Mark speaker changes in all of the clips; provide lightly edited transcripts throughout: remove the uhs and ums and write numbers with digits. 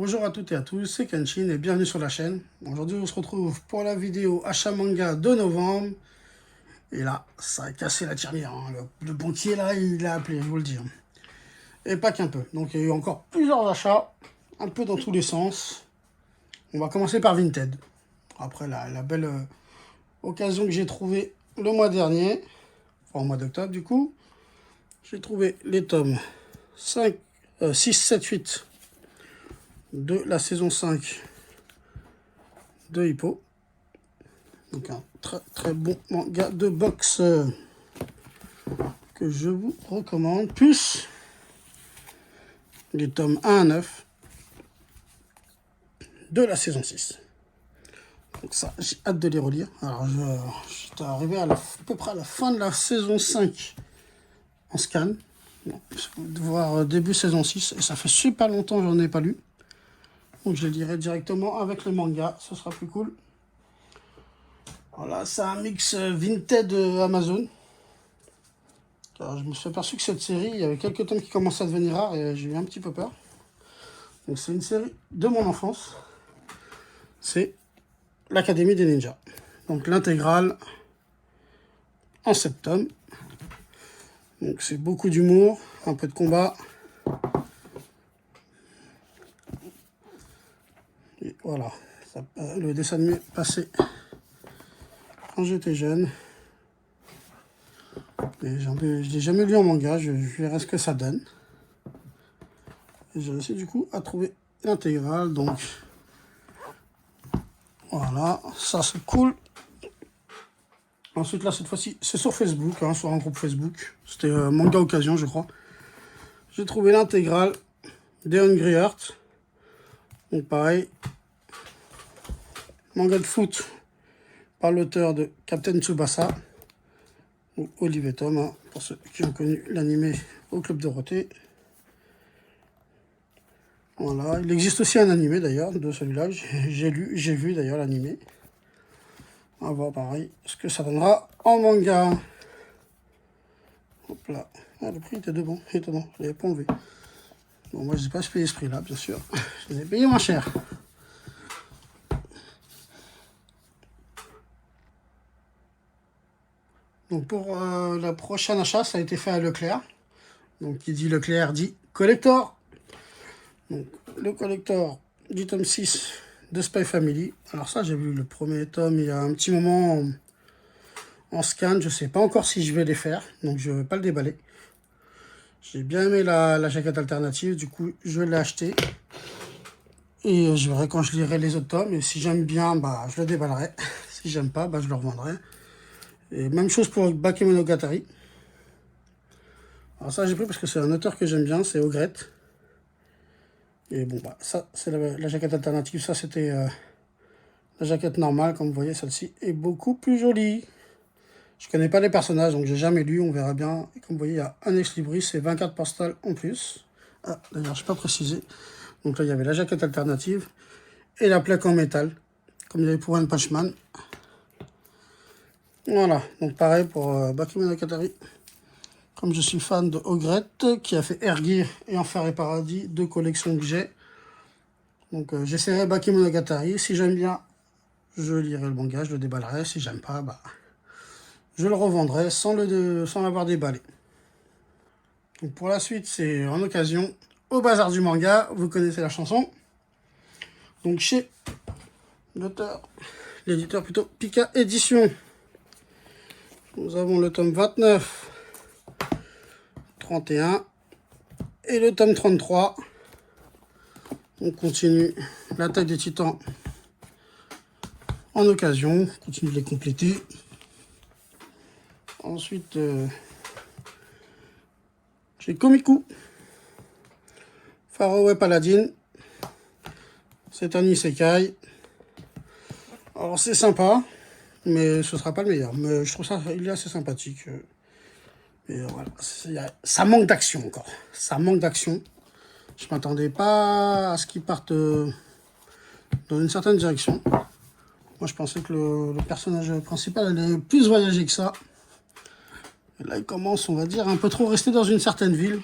Speaker 1: Bonjour à toutes et à tous, c'est Kenshin et bienvenue sur la chaîne. Aujourd'hui on se retrouve pour la vidéo achat manga de novembre. Et là, ça a cassé la tirelire, hein. Le banquier là, il a appelé, je vous le dis. Et pas qu'un peu. Donc il y a eu encore plusieurs achats, un peu dans tous les sens. On va commencer par Vinted. Après la belle occasion que j'ai trouvée le mois dernier, enfin au mois d'octobre du coup. J'ai trouvé les tomes 6, 7, 8 de la saison 5 de Hippo. Donc un très bon manga de boxe que je vous recommande. Plus les tomes 1 à 9 de la saison 6. Donc ça, j'ai hâte de les relire. Alors j'étais arrivé à peu près à la fin de la saison 5 en scan. Bon, voir début saison 6. Et ça fait super longtemps que j'en ai pas lu. Donc je les lirai directement avec le manga. Ce sera plus cool. Voilà, c'est un mix Vinted Amazon. Alors, je me suis aperçu que cette série, il y avait quelques tomes qui commençaient à devenir rares et j'ai eu un petit peu peur. Donc c'est une série de mon enfance. C'est l'Académie des Ninjas. Donc l'intégrale en 7 tomes. Donc c'est beaucoup d'humour, un peu de combat. Et voilà, le dessin animé passé quand j'étais jeune. Je n'ai jamais lu en manga, je verrai ce que ça donne. Et j'ai réussi du coup à trouver l'intégrale, donc voilà, ça c'est cool. Ensuite là, cette fois-ci, c'est sur Facebook, hein, sur un groupe Facebook. C'était Manga Occasion, je crois. J'ai trouvé l'intégrale des Hungry Heart. Donc pareil, manga de foot par l'auteur de Captain Tsubasa, ou Olivier Tom, hein, pour ceux qui ont connu l'animé au Club Dorothée. Voilà, il existe aussi un animé d'ailleurs de celui-là, j'ai vu d'ailleurs l'animé. On va voir pareil ce que ça donnera en manga. Hop là, ah, le prix était de bon, étonnant, je l'avais pas enlevé. Bon, moi je n'ai pas payé ce prix-là, bien sûr, je les ai payés moins cher. Donc pour le prochain achat, ça a été fait à Leclerc. Donc qui dit Leclerc dit collector. Donc le collector du tome 6 de Spy Family. Alors ça, j'ai vu le premier tome il y a un petit moment en scan. Je sais pas encore si je vais les faire, donc je vais pas le déballer. J'ai bien aimé la jaquette alternative, du coup je l'ai acheté. Et je verrai quand je lirai les autres tomes. Et si j'aime bien, bah je le déballerai. Si j'aime pas, bah je le revendrai. Et même chose pour Bakemonogatari. Alors ça j'ai pris parce que c'est un auteur que j'aime bien, c'est Ogret. Et bon bah ça c'est la jaquette alternative, ça c'était la jaquette normale, comme vous voyez celle-ci est beaucoup plus jolie. Je connais pas les personnages donc j'ai jamais lu, on verra bien. Et comme vous voyez il y a un ex-libris et 20 cartes postales en plus. Ah d'ailleurs je n'ai pas précisé. Donc là il y avait la jaquette alternative et la plaque en métal, comme il y avait pour One Punch Man. Voilà, donc pareil pour Bakemonogatari. Comme je suis fan de Ogret, qui a fait Air Gear et Enfer et Paradis, deux collections que j'ai. Donc j'essaierai Bakemonogatari. Si j'aime bien, je lirai le manga, je le déballerai. Si j'aime pas, bah, je le revendrai sans l'avoir déballé. Donc pour la suite, c'est en occasion au bazar du manga. Vous connaissez la chanson. Donc chez l'éditeur plutôt, Pika Édition. Nous avons le tome 29, 31 et le tome 33. On continue l'attaque des titans en occasion. On continue de les compléter. Ensuite, j'ai Komiku. Faraway Paladin. C'est un isekai. Alors c'est sympa, mais ce sera pas le meilleur. Mais je trouve ça, il est assez sympathique. Et voilà, ça manque d'action encore. Ça manque d'action. Je m'attendais pas à ce qu'il parte dans une certaine direction. Moi, je pensais que le personnage principal allait plus voyager que ça. Et là, il commence, on va dire, un peu trop rester dans une certaine ville.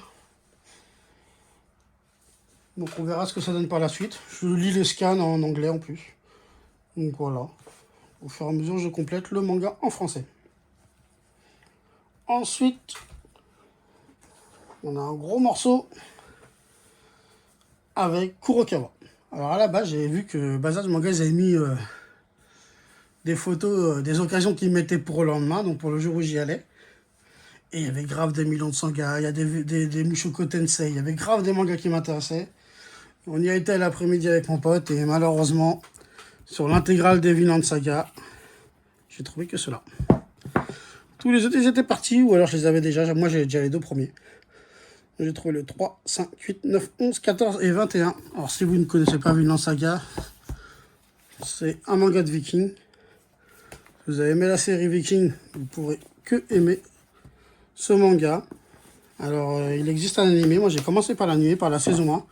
Speaker 1: Donc on verra ce que ça donne par la suite. Je lis les scans en anglais en plus. Donc voilà. Au fur et à mesure, je complète le manga en français. Ensuite, on a un gros morceau avec Kurokawa. Alors à la base, j'avais vu que Bazar Manga, ils avaient mis des photos des occasions qu'ils mettaient pour le lendemain, donc pour le jour où j'y allais. Et il y avait grave des millions de sagas, il y a des Mushoku Tensei, il y avait grave des mangas qui m'intéressaient. On y a été l'après-midi avec mon pote et malheureusement, sur l'intégrale des Vinland Saga, j'ai trouvé que cela. Tous les autres, ils étaient partis, ou alors je les avais déjà. Moi, j'ai déjà les 2 premiers. J'ai trouvé le 3, 5, 8, 9, 11, 14 et 21. Alors, si vous ne connaissez pas Vinland Saga, c'est un manga de Viking. Si vous avez aimé la série Viking, vous pourrez que aimer ce manga. Alors, il existe un animé. Moi, j'ai commencé par l'animé, par la saison 1.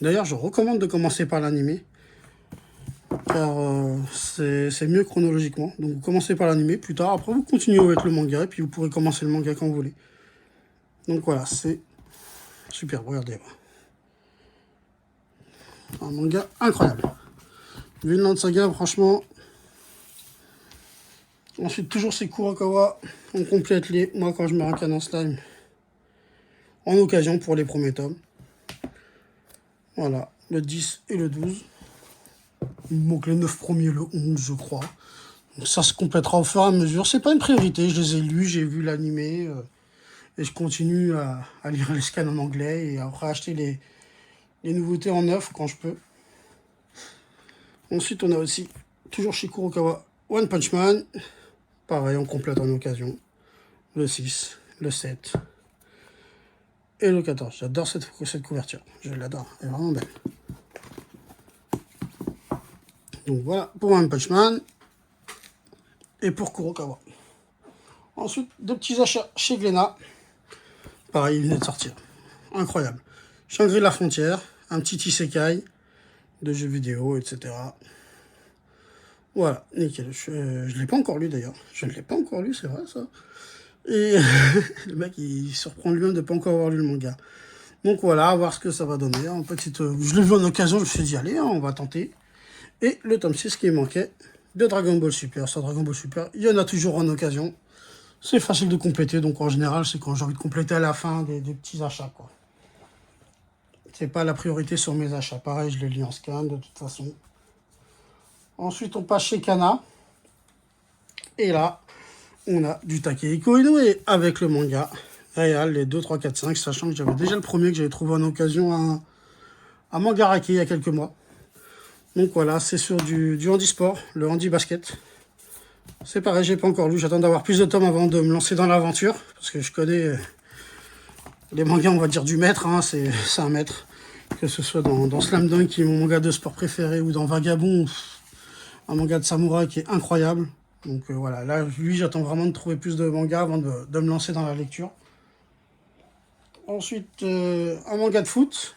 Speaker 1: D'ailleurs, je recommande de commencer par l'animé. Car c'est mieux chronologiquement. Donc vous commencez par l'animé, plus tard, après vous continuez avec le manga, et puis vous pourrez commencer le manga quand vous voulez. Donc voilà, c'est super, regardez. Un manga incroyable. Vinland Saga, franchement. Ensuite, toujours c'est Kurokawa. On complète les, moi quand je me rincane en slime, en occasion pour les premiers tomes. Voilà, le 10 et le 12. Il me manque les 9 premiers, le 11, je crois. Donc ça se complétera au fur et à mesure. C'est pas une priorité. Je les ai lus, j'ai vu l'animé. Et je continue à lire les scans en anglais et après acheter les nouveautés en neuf quand je peux. Ensuite, on a aussi, toujours chez Kurokawa, One Punch Man. Pareil, on complète en occasion. Le 6, le 7 et le 14. J'adore cette couverture. Je l'adore. Elle est vraiment belle. Donc voilà pour One Punch Man et pour Kurokawa. Ensuite, 2 petits achats chez Glénat. Pareil, il venait de sortir. Incroyable. Shangri-La Frontière, un petit isekai de jeux vidéo, etc. Voilà, nickel. Je ne l'ai pas encore lu d'ailleurs. Je ne l'ai pas encore lu, c'est vrai ça. Et le mec, il surprend lui-même de ne pas encore avoir lu le manga. Donc voilà, à voir ce que ça va donner. En petite, je l'ai vu en occasion, je me suis dit, allez, hein, on va tenter. Et le tome 6 qui manquait de Dragon Ball Super. Sur Dragon Ball Super, il y en a toujours en occasion. C'est facile de compléter, donc en général, c'est quand j'ai envie de compléter à la fin des petits achats, quoi. C'est pas la priorité sur mes achats. Pareil, je les lis en scan, de toute façon. Ensuite, on passe chez Kana. Et là, on a du Takehiko Inoue avec le manga réel, les 2, 3, 4, 5, sachant que j'avais déjà le premier que j'avais trouvé en occasion à Mangarake il y a quelques mois. Donc voilà, c'est sur du handisport, le handi-basket. C'est pareil, j'ai pas encore lu. J'attends d'avoir plus de tomes avant de me lancer dans l'aventure. Parce que je connais les mangas, on va dire, du maître. Hein, c'est un maître. Que ce soit dans Slam Dunk, qui est mon manga de sport préféré, ou dans Vagabond, un manga de samouraï qui est incroyable. Donc voilà, là, lui, j'attends vraiment de trouver plus de mangas avant de me lancer dans la lecture. Ensuite, un manga de foot,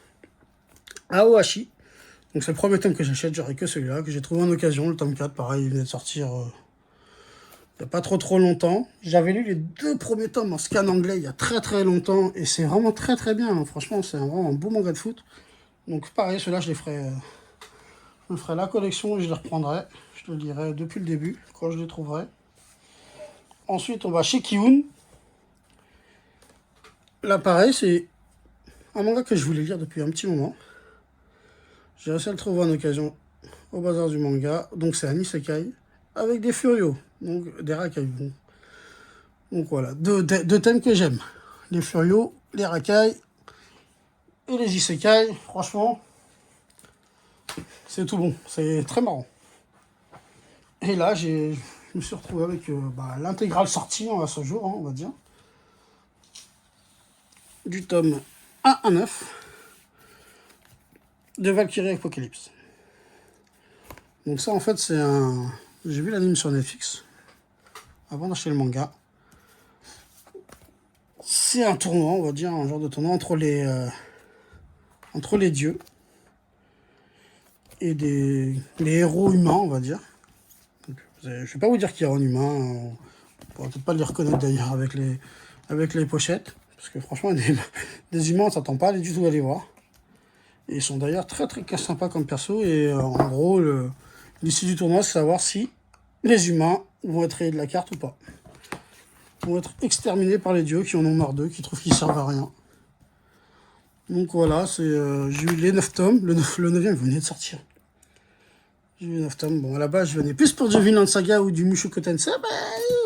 Speaker 1: Aohashi. Donc c'est le premier tome que j'achète, j'aurai que celui-là, que j'ai trouvé en occasion. Le tome 4, pareil, il venait de sortir il n'y a pas trop longtemps. J'avais lu les 2 premiers tomes en scan anglais il y a très longtemps. Et c'est vraiment très bien. Hein. Franchement, c'est vraiment un beau manga de foot. Donc pareil, ceux-là, je me ferai la collection et je les reprendrai. Je le lirai depuis le début, quand je les trouverai. Ensuite, on va chez Kiun. Là, pareil, c'est un manga que je voulais lire depuis un petit moment. J'ai réussi à le trouver en occasion au bazar du manga. Donc c'est un isekai avec des furios, donc des rakai. Donc voilà, deux thèmes que j'aime. Les furios, les rakai et les isekai. Franchement, c'est tout bon. C'est très marrant. Et là, je me suis retrouvé avec l'intégrale sortie à ce jour, hein, on va dire. Du tome 1 à 9 de Valkyrie Apocalypse. Donc ça, en fait, c'est un... J'ai vu l'anime sur Netflix avant d'acheter le manga. C'est un tournoi, on va dire, un genre de tournoi entre les dieux et les héros humains, on va dire. Donc, je ne vais pas vous dire qu'il y a un humain. On ne pourra peut-être pas les reconnaître d'ailleurs avec les pochettes. Parce que franchement, des humains, on ne s'attend pas du tout à les voir. Et ils sont d'ailleurs très sympas comme perso. Et en gros, l'issue du tournoi, c'est savoir si les humains vont être rayés de la carte ou pas. Ils vont être exterminés par les dieux qui en ont marre d'eux, qui trouvent qu'ils servent à rien. Donc voilà, j'ai eu les 9 tomes. Le 9e venait de sortir. J'ai eu 9 tomes. Bon, à la base, je venais plus pour du Vinland Saga ou du Mushoku Tensei. Ben,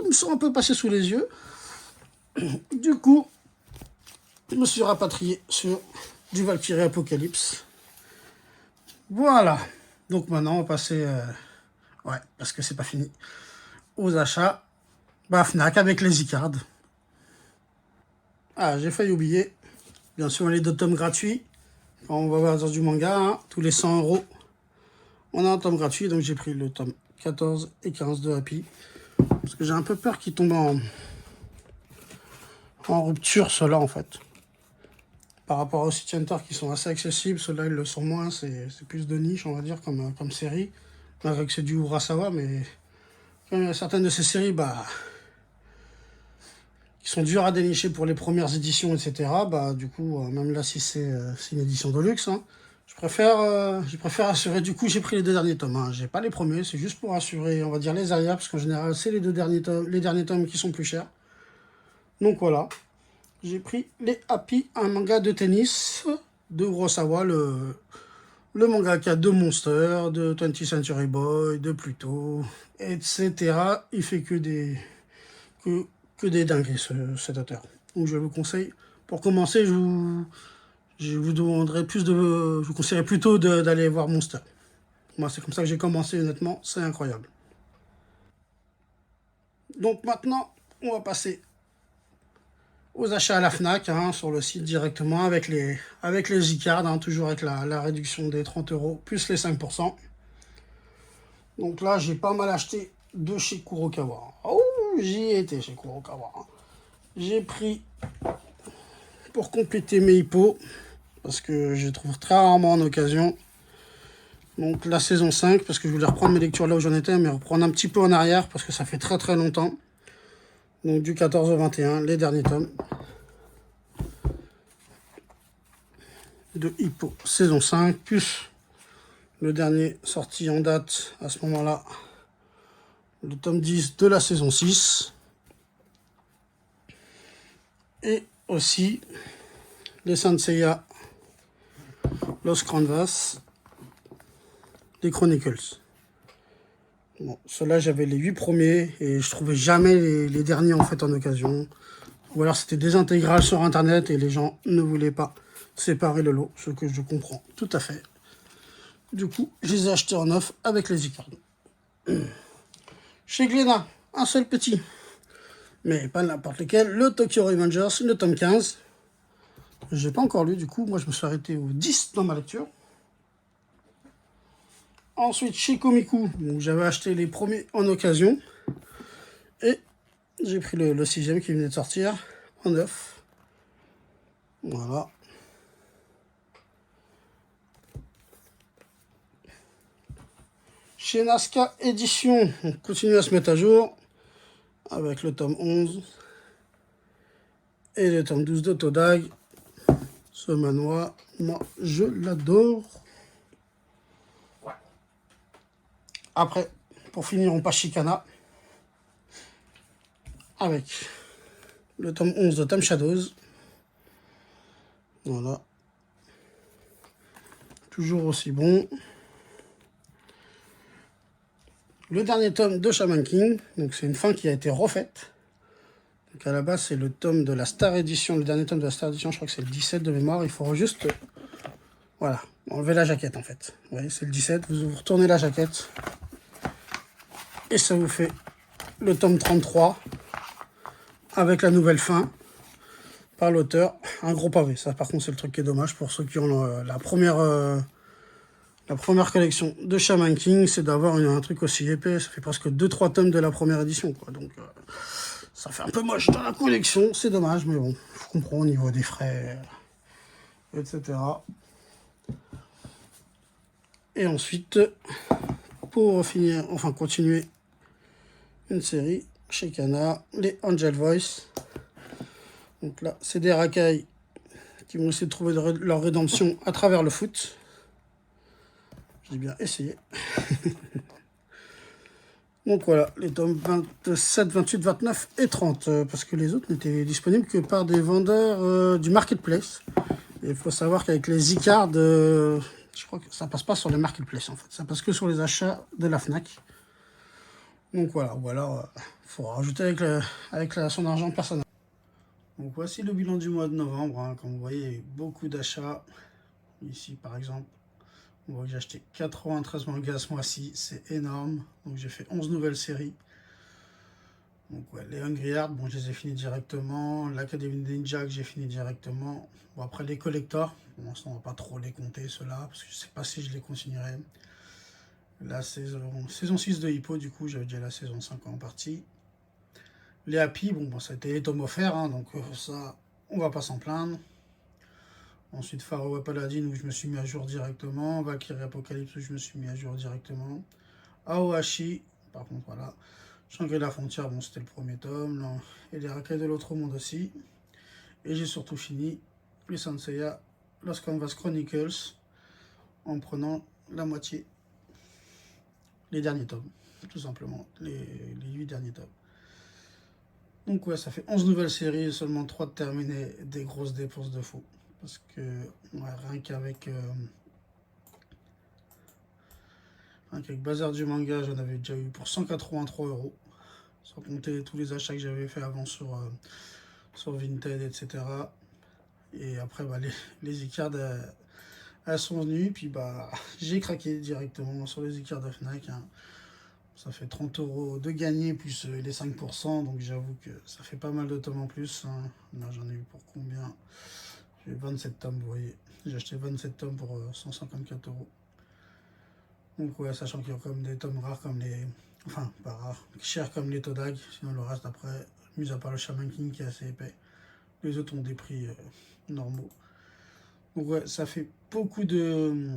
Speaker 1: ils me sont un peu passés sous les yeux. Du coup, je me suis rapatrié sur du Valkyrie Apocalypse. Voilà. Donc maintenant, on va passer... ouais, parce que c'est pas fini. Aux achats. Bah, Fnac avec les Icards. Ah, j'ai failli oublier. Bien sûr, les 2 tomes gratuits. Quand on va voir dans du manga, hein, tous les 100 €. On a un tome gratuit, donc j'ai pris le tome 14 et 15 de Happy. Parce que j'ai un peu peur qu'il tombe en rupture, ceux-là, en fait. Par rapport aux City Hunter qui sont assez accessibles, ceux-là, ils le sont moins. C'est plus de niche, on va dire, comme série. Malgré que c'est du Urasawa, mais il y a certaines de ces séries, bah, qui sont dures à dénicher pour les premières éditions, etc. Bah, du coup, même là, si c'est une édition de luxe, hein, je préfère assurer. Du coup, j'ai pris les 2 derniers tomes. Hein. J'ai pas les premiers, c'est juste pour assurer, on va dire, les arrières, parce qu'en général, c'est les derniers tomes qui sont plus chers. Donc voilà, j'ai pris les Happy, un manga de tennis de Urasawa, le mangaka de Monster, de 20th Century Boy, de Pluto, etc. Il fait que des dingueries, cet auteur. Donc je vous conseille, pour commencer, je vous demanderai je vous conseillerais plutôt d'aller voir Monster. Moi, c'est comme ça que j'ai commencé, honnêtement, c'est incroyable. Donc maintenant, on va passer aux achats à la Fnac, hein, sur le site directement, avec les Icards, hein, toujours avec la réduction des 30 € plus les 5%. Donc là, j'ai pas mal acheté de chez Kurokawa. Oh, j'y ai été chez Kurokawa. J'ai pris, pour compléter mes hippos, parce que je les trouve très rarement en occasion, donc la saison 5, parce que je voulais reprendre mes lectures là où j'en étais, mais reprendre un petit peu en arrière, parce que ça fait très longtemps. Donc du 14 au 21, les derniers tomes de Hippo saison 5, plus le dernier sorti en date à ce moment-là, le tome 10 de la saison 6. Et aussi les Saint Seiya, Los Canvas, les Chronicles. Bon, ceux-là, j'avais les 8 premiers et je trouvais jamais les derniers en fait en occasion. Ou alors c'était des intégrales sur internet et les gens ne voulaient pas séparer le lot, ce que je comprends tout à fait. Du coup, je les ai achetés en neuf avec les Icards. Chez Glénat, un seul petit, mais pas n'importe lequel, le Tokyo Revengers, le tome 15. J'ai pas encore lu, du coup, moi je me suis arrêté au 10 dans ma lecture. Ensuite, chez Komiku, j'avais acheté les premiers en occasion. Et j'ai pris le 6e qui venait de sortir en neuf. Voilà. Chez Nazca Édition, on continue à se mettre à jour avec le tome 11 et le tome 12 de Todag. Ce manoir, moi, je l'adore. Après, pour finir, on passe chez Kana avec le tome 11 de Time Shadows. Voilà. Toujours aussi bon. Le dernier tome de Shaman King. Donc c'est une fin qui a été refaite. Donc à la base, c'est le tome de la Star Edition. Le dernier tome de la Star Edition, je crois que c'est le 17 de mémoire. Il faut juste... voilà, enlever la jaquette en fait. Vous voyez, c'est le 17. Vous retournez la jaquette. Et ça vous fait le tome 33. Avec la nouvelle fin. Par l'auteur. Un gros pavé. Ça, par contre, c'est le truc qui est dommage pour ceux qui ont la première collection de Shaman King, c'est d'avoir un truc aussi épais. Ça fait presque 2-3 tomes de la première édition, quoi. Donc, ça fait un peu moche dans la collection. C'est dommage, mais bon, je comprends au niveau des frais, etc. Et ensuite, pour finir, enfin continuer une série chez Kana, les Angel Voice. Donc là, c'est des racailles qui vont essayer de trouver leur rédemption à travers le foot. J'ai bien essayé. Donc voilà, les tomes 27, 28, 29 et 30, parce que les autres n'étaient disponibles que par des vendeurs du marketplace. Et il faut savoir qu'avec les e-cards, je crois que ça passe pas sur les marketplaces en fait, ça passe que sur les achats de la Fnac. Donc voilà, ou alors il faut rajouter avec son argent personnel. Donc voici le bilan du mois de novembre, hein. Comme vous voyez, il y a eu beaucoup d'achats. Ici par exemple, on voit que j'ai acheté 93 mangas ce mois-ci, c'est énorme. Donc j'ai fait 11 nouvelles séries. Donc ouais, les Hungry Hearts, bon, je les ai finis directement. L'Académie Ninja que j'ai fini directement. Bon, après les collectors, pour l'instant on va pas trop les compter ceux-là, parce que je sais pas si je les continuerai. La saison 6 de Hippo, du coup j'avais déjà la saison 5 en partie. Les Happy, bon ça a été les tomes offerts, hein, donc ça on va pas s'en plaindre. Ensuite Pharaoh Paladin où je me suis mis à jour directement. Valkyrie Apocalypse où je me suis mis à jour directement. Aohashi, par contre voilà. Shangri-La Frontière, bon c'était le premier tome, là. Et les raquettes de l'autre monde aussi. Et j'ai surtout fini les Saint Seiya Lost Canvas Chronicles en prenant la moitié, les derniers tomes, tout simplement, les 8 derniers tomes. Donc ouais, ça fait 11 nouvelles séries, seulement 3 de terminées, des grosses dépenses de fou. Parce que ouais, rien qu'avec Bazar du Manga, j'en avais déjà eu pour 183 €, sans compter tous les achats que j'avais fait avant sur Vinted, etc. Et après, bah, les e-cards, elles sont venues, puis bah, j'ai craqué directement sur les e-cards de Fnac, hein. Ça fait 30 € de gagné, plus les 5%, donc j'avoue que ça fait pas mal de tomes en plus, hein. Là, j'en ai eu pour combien? J'ai 27 tomes, vous voyez. J'ai acheté 27 tomes pour 154 €. Donc ouais, sachant qu'il y a quand même des tomes rares comme les... Enfin, pas rares, chers comme les Todag, sinon le reste après, mis à part le Shaman King qui est assez épais, les autres ont des prix normaux. Donc ouais, ça fait beaucoup d'achats,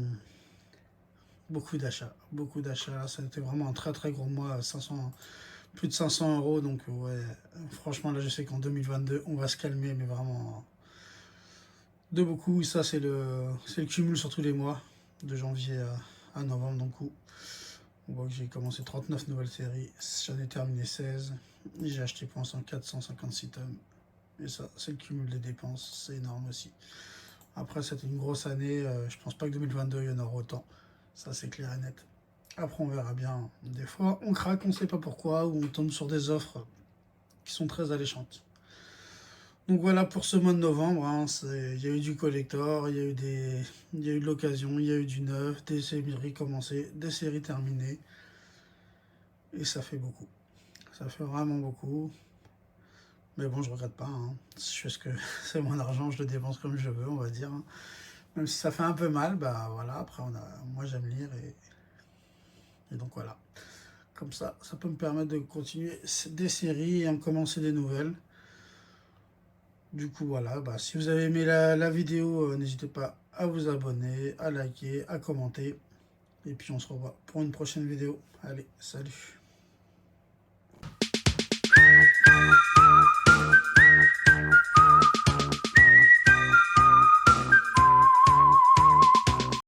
Speaker 1: ça a été vraiment un très très gros mois, plus de 500 €, donc ouais, franchement là je sais qu'en 2022 on va se calmer, mais vraiment de beaucoup. Ça c'est le cumul sur tous les mois, de janvier à novembre. Donc on voit que j'ai commencé 39 nouvelles séries, j'en ai terminé 16, j'ai acheté pour l'instant 456 tomes, et ça c'est le cumul des dépenses, c'est énorme aussi. Après c'était une grosse année, je pense pas que 2022 il y en aura autant, ça c'est clair et net. Après on verra bien, des fois on craque, on sait pas pourquoi, ou on tombe sur des offres qui sont très alléchantes. Donc voilà pour ce mois de novembre, hein, il y a eu du collector, il y a eu de l'occasion, il y a eu du neuf, des séries commencées, des séries terminées. Et ça fait beaucoup. Ça fait vraiment beaucoup. Mais bon, je regrette pas, hein. Je fais ce que c'est mon argent, je le dépense comme je veux, on va dire, hein. Même si ça fait un peu mal, bah voilà, après moi j'aime lire et donc voilà. Comme ça peut me permettre de continuer des séries et en commencer des nouvelles. Du coup, voilà, bah, si vous avez aimé la vidéo, n'hésitez pas à vous abonner, à liker, à commenter. Et puis on se revoit pour une prochaine vidéo. Allez, salut!